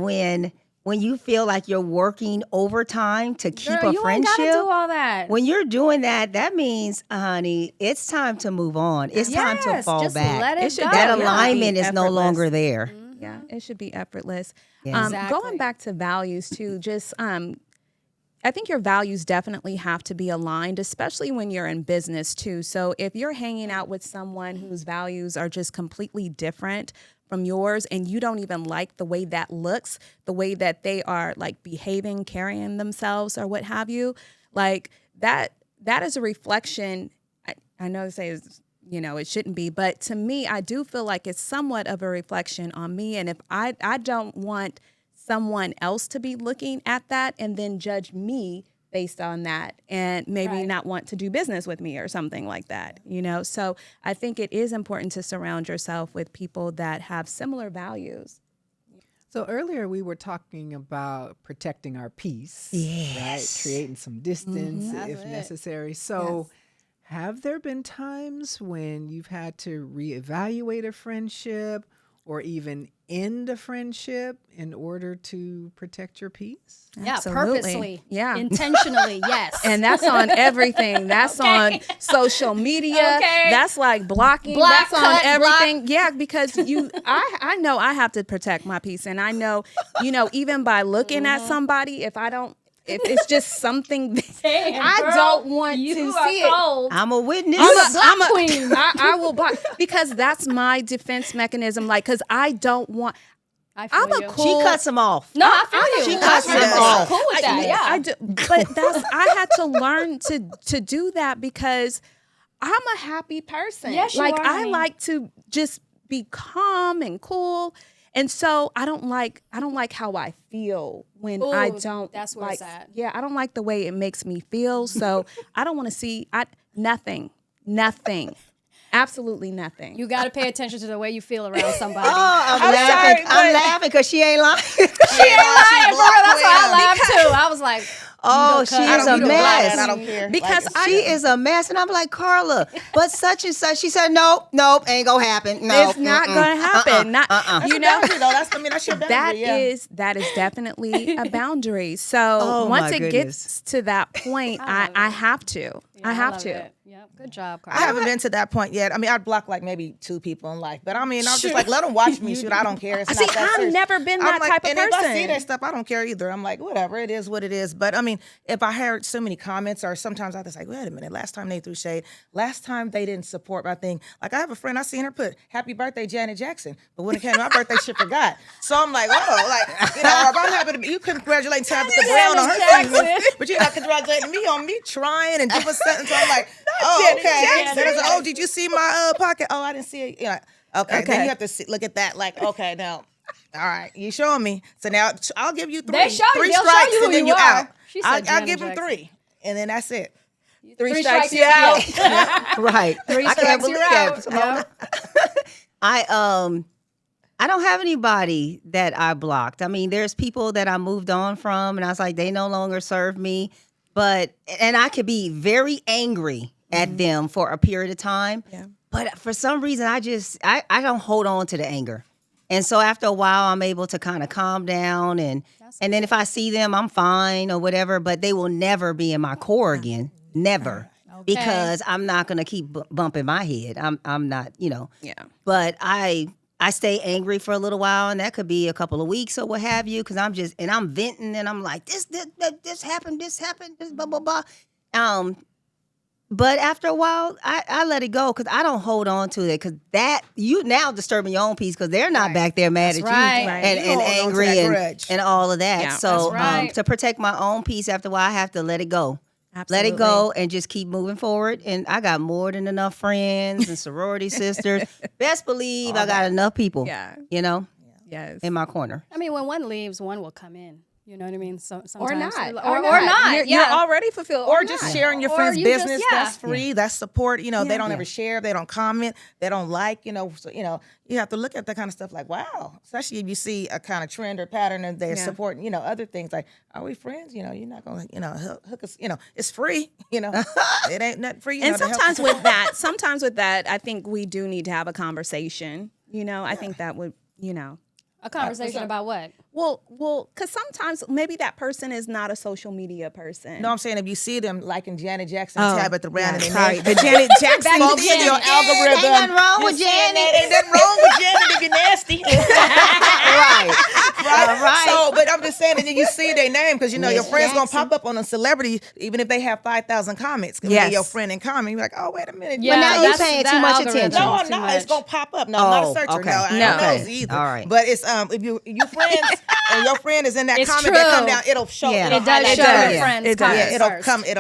S1: when you feel like you're working overtime to keep
S5: Girl,
S1: a
S5: you
S1: friendship,
S5: ain't gotta do all that.
S1: when you're doing that, that means, honey, it's time to move on. It's time to
S5: Yes,
S1: fall
S5: just
S1: back.
S5: let it go.
S1: That
S2: Yeah.
S1: alignment
S2: Be
S1: is no
S2: effortless.
S1: longer there.
S2: Yeah, it should be effortless.
S1: Yeah.
S5: Exactly.
S2: Going back to values too, just I think your values definitely have to be aligned, especially when you're in business too. So if you're hanging out with someone whose values are just completely different from yours, and you don't even like the way that looks, the way that they are like behaving, carrying themselves, or what have you, like that is a reflection. I know they say it shouldn't be, but to me, I do feel like it's somewhat of a reflection on me. And if I don't want someone else to be looking at that and then judge me based on that, and maybe not want to do business with me or something like that, So I think it is important to surround yourself with people that have similar values.
S3: So earlier we were talking about protecting our peace,
S1: Yes.
S3: right? Creating some distance if
S5: it.
S3: necessary. So have there been times when you've had to reevaluate a friendship or even end a friendship in order to protect your peace?
S5: Yeah,
S2: Absolutely.
S5: purposely.
S2: Yeah.
S5: Intentionally, yes.
S2: And that's on everything. That's on social media.
S5: Okay.
S2: That's like blocking.
S5: Block,
S2: that's on
S5: cut,
S2: everything. Yeah, because I know I have to protect my peace. And I know, even by looking at somebody, if it's just something
S5: Damn,
S2: I
S5: girl,
S2: don't want
S5: you
S2: to
S5: are
S2: see it.
S5: cold.
S1: I'm a witness.
S5: queen.
S2: I will block because that's my defense mechanism. Like, because I don't want.
S5: I feel
S2: I'm a
S5: you.
S2: cool.
S1: She cuts them off.
S5: No, I feel you.
S1: She cuts
S5: I'm
S1: them off.
S5: cool with that. Yeah.
S2: I do, but I had to learn to do that because I'm a happy person.
S5: Yes, you
S2: like
S5: are,
S2: I
S5: honey.
S2: like to just be calm and cool. And so I don't like how I feel when I
S5: Ooh,
S2: don't.
S5: that's where
S2: like,
S5: it's at.
S2: Yeah, I don't like the way it makes me feel. So I don't want to see nothing, absolutely nothing.
S5: You got to pay attention to the way you feel around somebody.
S1: Oh, I'm
S2: I'm
S1: laughing.
S2: sorry,
S1: I'm
S2: but-
S1: laughing because she ain't lying.
S5: She ain't lying, for real. That's why I laughed too. I was like,
S1: Oh, she is a
S4: I
S1: mess.
S4: don't care.
S2: Because
S4: Like,
S1: She is a mess. And I'm like, Carla, but such and such. She said, nope, ain't gonna happen. No,
S2: It's not going to happen.
S4: that's a boundary, though. That's your boundary.
S2: That is definitely a boundary. So
S1: Oh,
S2: once
S1: my
S2: it
S1: goodness.
S2: gets to that point, I have to. I have
S5: love
S2: to.
S5: it. Yep. Good job,
S4: I
S5: Carla.
S4: haven't been to that point yet. I mean, I'd block like maybe 2 people in life, but I mean, I'm just like, let them watch me shoot. I don't care. It's
S2: See,
S4: not that
S2: I've
S4: serious.
S2: never been
S4: I'm
S2: that
S4: like,
S2: type of
S4: and if I see
S2: person.
S4: that stuff, I don't care either. I'm like, whatever, it is what it is. But I mean, if I heard so many comments, or sometimes I just like, wait a minute, last time they threw shade, last time they didn't support my thing. Like I have a friend, I seen her put "Happy Birthday, Janet Jackson," but when it came to my birthday, she forgot. So I'm like, oh, like or if I'm happy to be, you congratulate Tabitha Brown on her thing, but you're not congratulating me on me trying and give a sentence. So I'm like, oh, okay. Then I said, oh, did you see my pocket? Oh, I didn't see it. Yeah. Okay. Then you have to look at that. Like, okay, now, all right, you showing me. So now I'll give you 3.
S5: They show you.
S4: 3
S5: They'll show
S4: strikes
S5: you who
S4: and then
S5: you
S4: you
S5: are.
S4: out.
S5: She said
S4: I'll
S5: Janet
S4: give him
S5: Jackson.
S4: 3, and then that's it.
S2: 3
S5: strikes,
S2: strikes,
S5: you out.
S1: Right.
S5: Three
S1: I can't
S5: strikes,
S1: believe
S5: you're
S1: that.
S5: out.
S1: I don't have anybody that I blocked. I mean, there's people that I moved on from, and I was like, they no longer serve me. And I could be very angry at them for a period of time.
S2: Yeah.
S1: But for some reason, I don't hold on to the anger. And so after a while, I'm able to kind of calm down. And then if I see them, I'm fine or whatever. But they will never be in my core again. Never. Because I'm not going to keep bumping my head. I'm not,
S2: Yeah.
S1: But I stay angry for a little while, and that could be a couple of weeks or what have you, because I'm venting, and I'm like, this happened, this blah, blah, blah. But after a while, I let it go, because I don't hold on to it, because that, you now disturbing your own peace, because they're not back there mad at
S5: right.
S1: you
S5: Right.
S1: and
S4: You hold on to
S1: angry
S4: that
S1: and
S4: grudge.
S1: all of that.
S2: Yeah.
S1: So
S5: That's right.
S1: to protect my own peace after a while, I have to let it go.
S2: Absolutely.
S1: Let it go and just keep moving forward. And I got more than enough friends and sorority sisters. Best believe I got enough people,
S2: Yeah. Yes.
S1: in my corner.
S5: I mean, when one leaves, one will come in. You know what I mean? So,
S2: Or
S5: sometimes,
S2: not.
S5: or not.
S2: You're,
S5: yeah.
S2: you're already fulfilled.
S4: Or just
S2: not.
S4: sharing your
S5: Or
S4: friend's
S5: you just-
S4: business.
S5: yeah.
S4: That's free. That's support. They don't
S2: Yeah.
S4: ever share. They don't comment. They don't like. So you have to look at that kind of stuff like, wow. Especially if you see a kind of trend or pattern and they're supporting, other things like, are we friends? You're not gonna, hook us. It's free. It ain't nothing free.
S2: And
S4: to help
S2: sometimes
S4: us.
S2: with that, I think we do need to have a conversation. I think that would,
S5: A conversation about what?
S2: Well, because sometimes maybe that person is not a social media person.
S4: No, I'm saying if you see them liking Janet Jackson
S2: Oh,
S4: tab at the brand
S2: yeah,
S4: and
S2: sorry.
S4: they
S2: The Janet Jackson
S4: folks in
S2: Janet.
S4: your algorithm.
S1: Ain't nothing wrong with
S4: you're saying
S1: Janet.
S4: that ain't nothing wrong with Janet if you're nasty. right. So, but I'm just saying that you see their name because your
S1: Miss
S4: friend's gonna
S1: Jackson.
S4: pop up on a celebrity even if they have 5,000 comments.
S2: Yes.
S4: Your friend in comment, you're like, oh wait a minute.
S5: Yeah,
S1: But now you
S5: that's-
S1: paying
S5: that
S1: too much
S5: algorithm
S1: attention.
S4: No,
S5: is
S4: I'm
S5: too
S4: not. It's
S5: much.
S4: gonna pop up. No, I'm not a
S1: Oh,
S4: searcher.
S1: okay.
S4: No, I
S2: No.
S4: don't know
S1: Okay.
S4: either.
S1: All right.
S4: But it's if you friends and your friend is in that
S5: It's
S4: comment that come
S5: true.
S4: down, it'll show.
S1: Yeah.
S4: It'll
S5: It does
S4: highlight
S5: show
S4: that.
S5: your friends'
S2: It does.
S5: comments
S4: It'll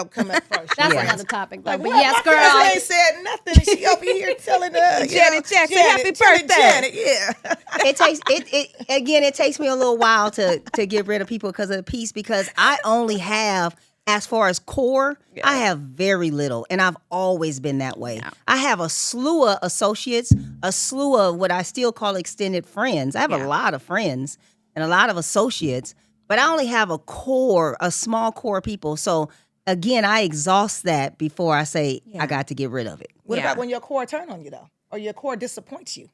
S5: first.
S4: come up first.
S5: That's
S4: Your
S5: another
S4: friends.
S5: topic, though.
S4: Like,
S5: But
S4: what?
S5: yes,
S4: My cousin
S5: girl.
S4: ain't said nothing. She over here telling
S2: Janet Jackson, happy birthday.
S4: Janet, yeah.
S1: It takes it takes me a little while to get rid of people because of the peace, because I only have, as far as core, I have very little, and I've always been that way. I have a slew of associates, a slew of what I still call extended friends. I have a lot of friends and a lot of associates, but I only have a small core of people. So again, I exhaust that before I say I got to get rid of it.
S4: What
S2: Yeah.
S4: about when your core turn on you though, or your core disappoints you?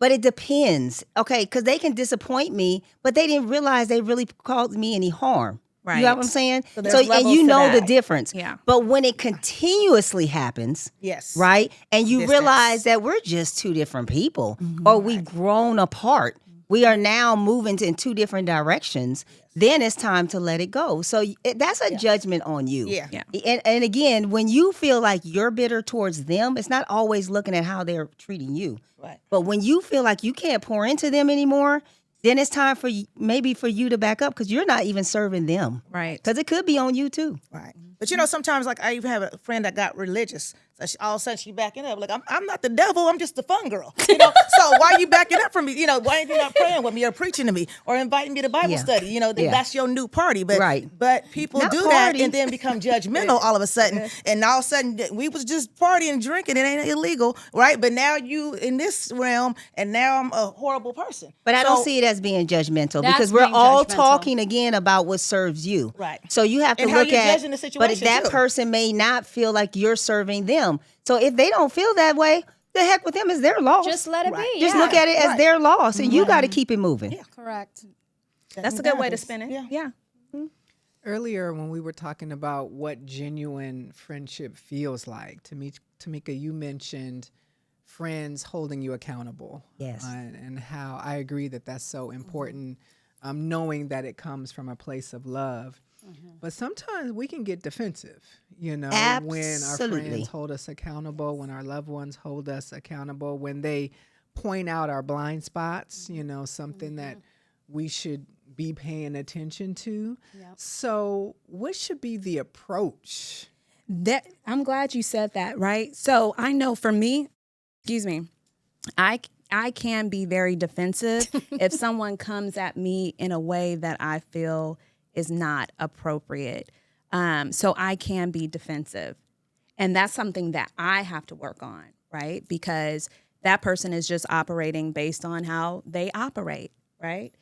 S1: But it depends, okay? Because they can disappoint me, but they didn't realize they really caused me any harm. You know
S2: Right.
S1: what I'm saying?
S2: So there's
S1: and
S2: levels
S1: you
S2: to
S1: know the
S2: that.
S1: difference.
S2: Yeah.
S1: But when it continuously happens,
S4: Yes.
S1: right? And you
S4: Distance.
S1: realize that we're just two different people, or we've grown apart. We are now moving in two different directions. Then it's time to let it go. So that's a judgment on you.
S4: Yeah.
S2: Yeah.
S1: And again, when you feel like you're bitter towards them, it's not always looking at how they're treating you.
S4: Right.
S1: But when you feel like you can't pour into them anymore, then it's time for maybe for you to back up, because you're not even serving them.
S2: Right.
S1: Because it could be on you too.
S4: Right. But sometimes like I even have a friend that got religious. So all of a sudden she backing up. Like, I'm not the devil. I'm just the fun girl. So why are you backing up from me? Why ain't you not praying with me or preaching to me or inviting me to Bible study? That's your new party. But
S1: Right.
S4: but people
S1: Not
S4: do
S1: party.
S4: that and then become judgmental all of a sudden. And all of a sudden we was just partying and drinking. It ain't illegal, right? But now you in this realm and now I'm a horrible person.
S1: But I don't
S4: So-
S1: see it as being judgmental,
S5: That's
S1: because we're
S5: being
S1: all
S5: judgmental.
S1: talking again about what serves you.
S4: Right.
S1: So you have to
S4: And how
S1: look
S4: you're
S1: at,
S4: judging the
S1: but
S4: situation,
S1: that
S4: too.
S1: person may not feel like you're serving them. So if they don't feel that way, the heck with them, is their loss.
S5: Just let it be.
S1: Just
S5: yeah.
S1: look at it as their loss, and you got to keep it moving.
S4: Yeah.
S5: Correct.
S2: That's a good way to spin it.
S4: Yeah.
S3: Earlier, when we were talking about what genuine friendship feels like, Tamika, you mentioned friends holding you accountable.
S1: Yes.
S3: And how I agree that that's so important, knowing that it comes from a place of love. But sometimes we can get defensive, when our
S1: Absolutely.
S3: friends hold us accountable, when our loved ones hold us accountable, when they point out our blind spots, something that we should be paying attention to.
S5: Yep.
S3: So what should be the approach?
S2: I'm glad you said that, right? So I know for me, I can be very defensive if someone comes at me in a way that I feel is not appropriate. So I can be defensive. And that's something that I have to work on, right? Because that person is just operating based on how they operate, right?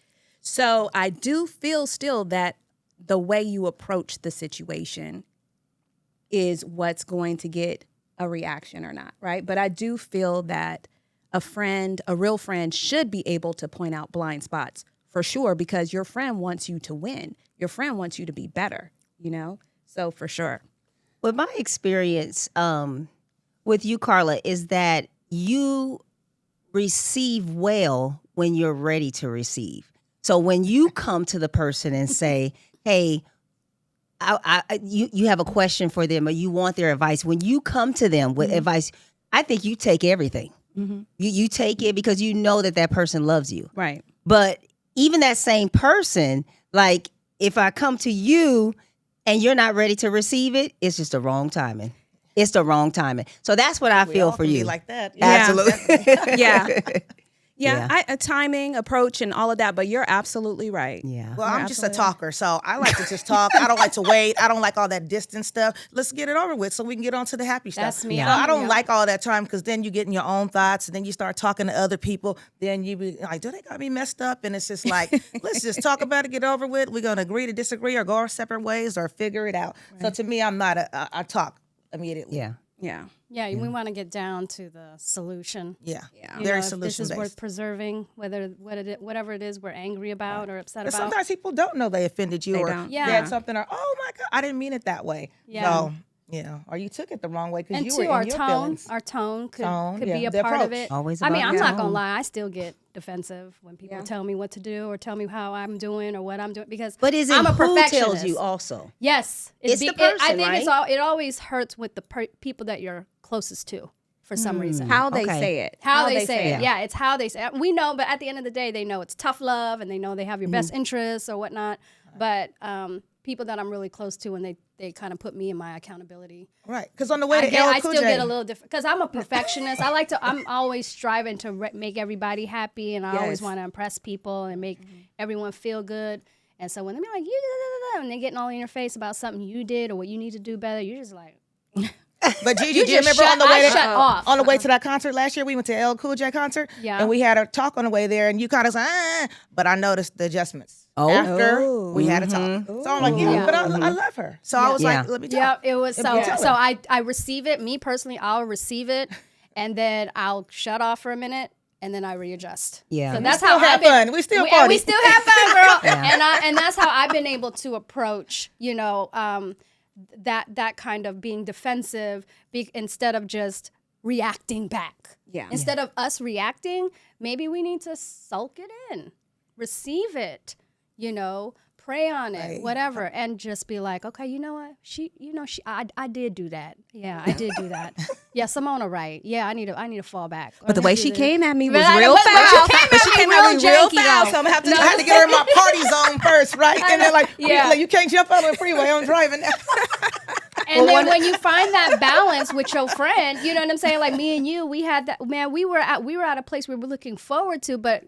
S2: So I do feel still that the way you approach the situation is what's going to get a reaction or not, right? But I do feel that a real friend should be able to point out blind spots for sure, because your friend wants you to win. Your friend wants you to be better, So for sure.
S1: Well, my experience with you, Carla, is that you receive well when you're ready to receive. So when you come to the person and say, hey, you have a question for them or you want their advice, when you come to them with advice, I think you take everything. You take it because you know that person loves you.
S2: Right.
S1: But even that same person, like if I come to you and you're not ready to receive it, it's just the wrong timing. It's the wrong timing. So that's what I feel for you.
S4: Like that.
S1: Absolutely.
S2: Yeah. Timing, approach, and all of that. But you're absolutely right.
S1: Yeah.
S4: Well, I'm just a talker, so I like to just talk. I don't like to wait. I don't like all that distant stuff. Let's get it over with so we can get on to the happy stuff.
S5: That's me.
S4: So I don't like all that time because then you get in your own thoughts and then you start talking to other people. Then you be like, do they got me messed up? And it's just like, let's just talk about it, get over with. We're going to agree to disagree or go our separate ways or figure it out. Right. So to me, I'm not I talk immediately.
S1: Yeah.
S5: Yeah, we want to get down to the solution.
S4: Yeah.
S5: Very solution based. This is worth preserving, whatever it is we're angry about or upset about.
S4: Sometimes people don't know they offended you
S2: they
S4: or
S2: don't.
S4: they had something or, oh my God, I didn't mean it that way.
S5: Yeah.
S4: So, or you took it the wrong way because you
S5: too,
S4: were in your feelings.
S5: Our tone could be a
S4: the
S5: part
S4: approach.
S5: of it.
S1: Always
S5: I mean,
S1: about
S5: I'm
S1: your
S5: not
S1: tone.
S5: going to lie. I still get defensive when people tell me what to do or tell me how I'm doing or what I'm doing because
S1: But is it
S5: I'm a
S1: who
S5: perfectionist.
S1: tells you also?
S5: Yes.
S1: It's the person,
S5: I think
S1: right?
S5: it always hurts with the people that you're closest to for some reason.
S2: How they say it.
S5: How they say it. Yeah, it's how they say it. We know, but at the end of the day, they know it's tough love and they know they have your best interests or whatnot. But people that I'm really close to and they kind of put me in my accountability.
S4: Right. Because on the way to
S5: I still get a little different because I'm a perfectionist. I'm always striving to make everybody happy and I always want to impress people and make everyone feel good. And so when they're like, and they're getting all in your face about something you did or what you need to do better, you're just like...
S4: But Gigi, do you remember on the way to that concert last year? We went to LL Cool J concert, and we had a talk on the way there, and you kind of said, but I noticed the adjustments after we had a talk. So I'm like, but I love her. So I was like, let me talk.
S5: Yeah, it was so I receive it. Me personally, I'll receive it, and then I'll shut off for a minute. And then I readjust. Yeah, so that's how I've been.
S4: We still party.
S5: We still have fun, girl. And that's how I've been able to approach, that kind of being defensive instead of just reacting back. Yeah. Instead of us reacting, maybe we need to soak it in, receive it, pray on it, whatever, and just be like, okay, you know what? I did do that. Yeah, I did do that. Yeah, Simona, right? Yeah, I need to fall back.
S2: But the way she came at me was real fast.
S5: But she came at me real fast.
S4: So I'm gonna I had to get her in my party zone first, right? And then like you can't jump out on the freeway. I'm driving now.
S5: And then when you find that balance with your friend, you know what I'm saying? Like me and you, we had that. Man, we were at a place we were looking forward to, but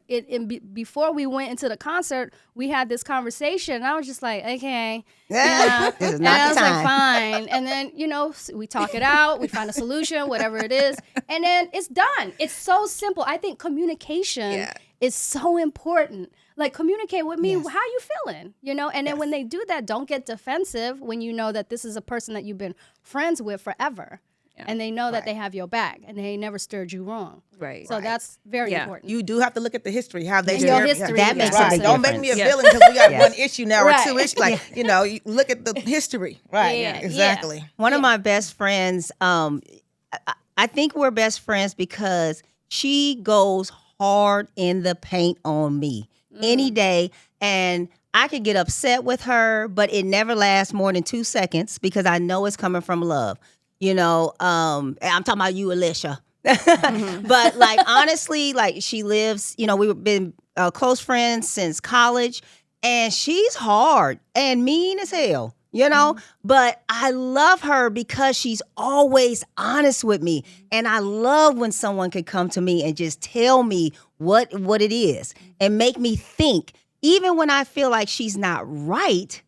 S5: before we went into the concert, we had this conversation. And I was just like, okay,
S1: this is not
S5: I was
S1: the time.
S5: like, fine. And then we talk it out, we find a solution, whatever it is, and then it's done. It's so simple. I think communication is so important. Like, communicate with me. How you feeling? And then when they do that, don't get defensive when you know that this is a person that you've been friends with forever. Yeah. And they know that they have your back and they never stirred you wrong. Right. So that's very important.
S4: You do have to look at the history, how they
S5: your history.
S1: That makes a big
S4: Don't make me a villain because we got one issue now or two issues. Like, you look at the history. Right. Yeah. Exactly.
S1: One of my best friends, I think we're best friends because she goes hard in the paint on me. Any day, and I could get upset with her, but it never lasts more than 2 seconds because I know it's coming from love. I'm talking about you, Alicia. But like, honestly, like she lives, we've been close friends since college, and she's hard and mean as hell. But I love her because she's always honest with me. And I love when someone can come to me and just tell me what it is and make me think. Even when I feel like she's not right,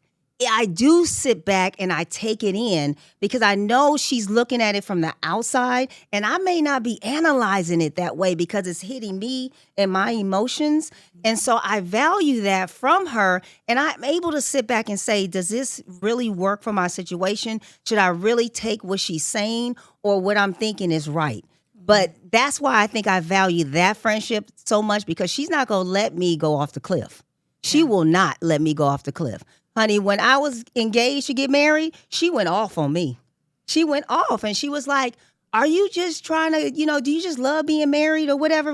S1: I do sit back and I take it in because I know she's looking at it from the outside, and I may not be analyzing it that way because it's hitting me and my emotions. And so I value that from her, and I'm able to sit back and say, does this really work for my situation? Should I really take what she's saying, or what I'm thinking is right? But that's why I think I value that friendship so much, because she's not going to let me go off the cliff. She will not let me go off the cliff. Honey, when I was engaged to get married, she went off on me. She went off, and she was like, are you just trying to, do you just love being married or whatever?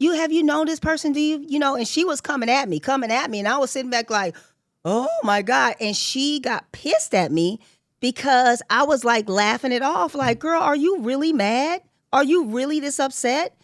S1: Have you known this person? Do you, and she was coming at me. And I was sitting back like, oh my God. And she got pissed at me because I was like laughing it off. Like, girl, are you really mad? Are you really this upset?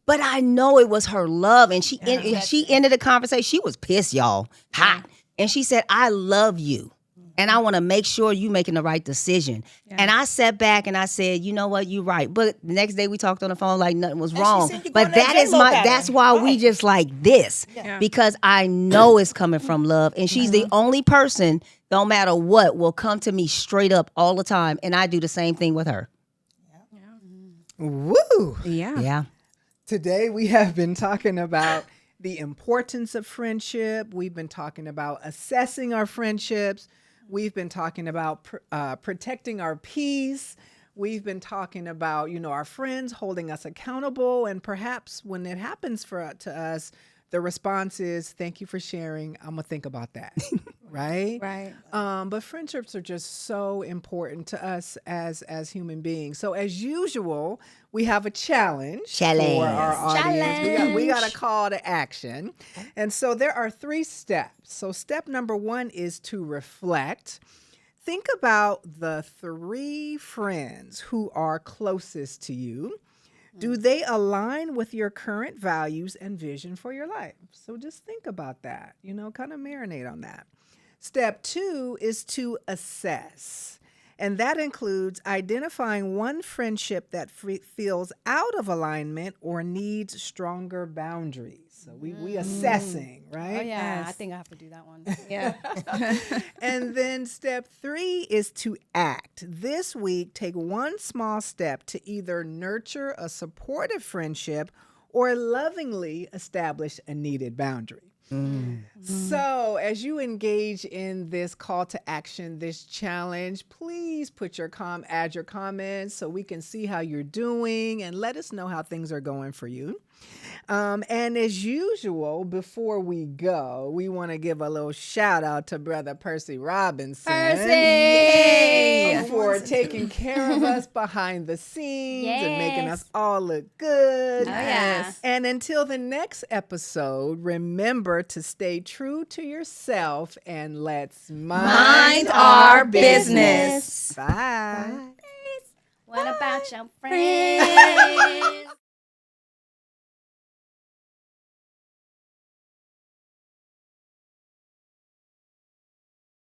S1: But I know it was her love. And she ended the conversation. She was pissed, y'all, hot. And she said, I love you, and I want to make sure you making the right decision. Yeah. And I sat back and I said, you know what, you're right. But the next day we talked on the phone like nothing was wrong. But that's why we just like this, because I know it's coming from love. And she's the only person, no matter what, will come to me straight up all the time. And I do the same thing with her.
S3: Woo!
S1: Yeah.
S3: Today we have been talking about the importance of friendship. We've been talking about assessing our friendships. We've been talking about protecting our peace. We've been talking about, our friends holding us accountable. And perhaps when it happens to us, the response is, thank you for sharing. I'm going to think about that. Right?
S2: Right.
S3: But friendships are just so important to us as human beings. So as usual, we have a challenge for our audience. We got a call to action. And so there are 3 steps. So step number 1 is to reflect. Think about the 3 friends who are closest to you. Do they align with your current values and vision for your life? So just think about that, kind of marinate on that. Step 2 is to assess. And that includes identifying one friendship that feels out of alignment or needs stronger boundaries. So we assessing, right?
S5: Oh, yeah.
S2: Yes.
S5: I think I have to do that one.
S2: Yeah.
S3: And then step 3 is to act. This week, take one small step to either nurture a supportive friendship or lovingly establish a needed boundary. So as you engage in this call to action, this challenge, please add your comments so we can see how you're doing, and let us know how things are going for you. And as usual, before we go, we want to give a little shout out to Brother Percy Robinson. For taking care of us behind the scenes and making us all look good.
S5: Oh, yeah.
S3: And until the next episode, remember to stay true to yourself, and let's mind our business. Bye.
S5: What about your friends?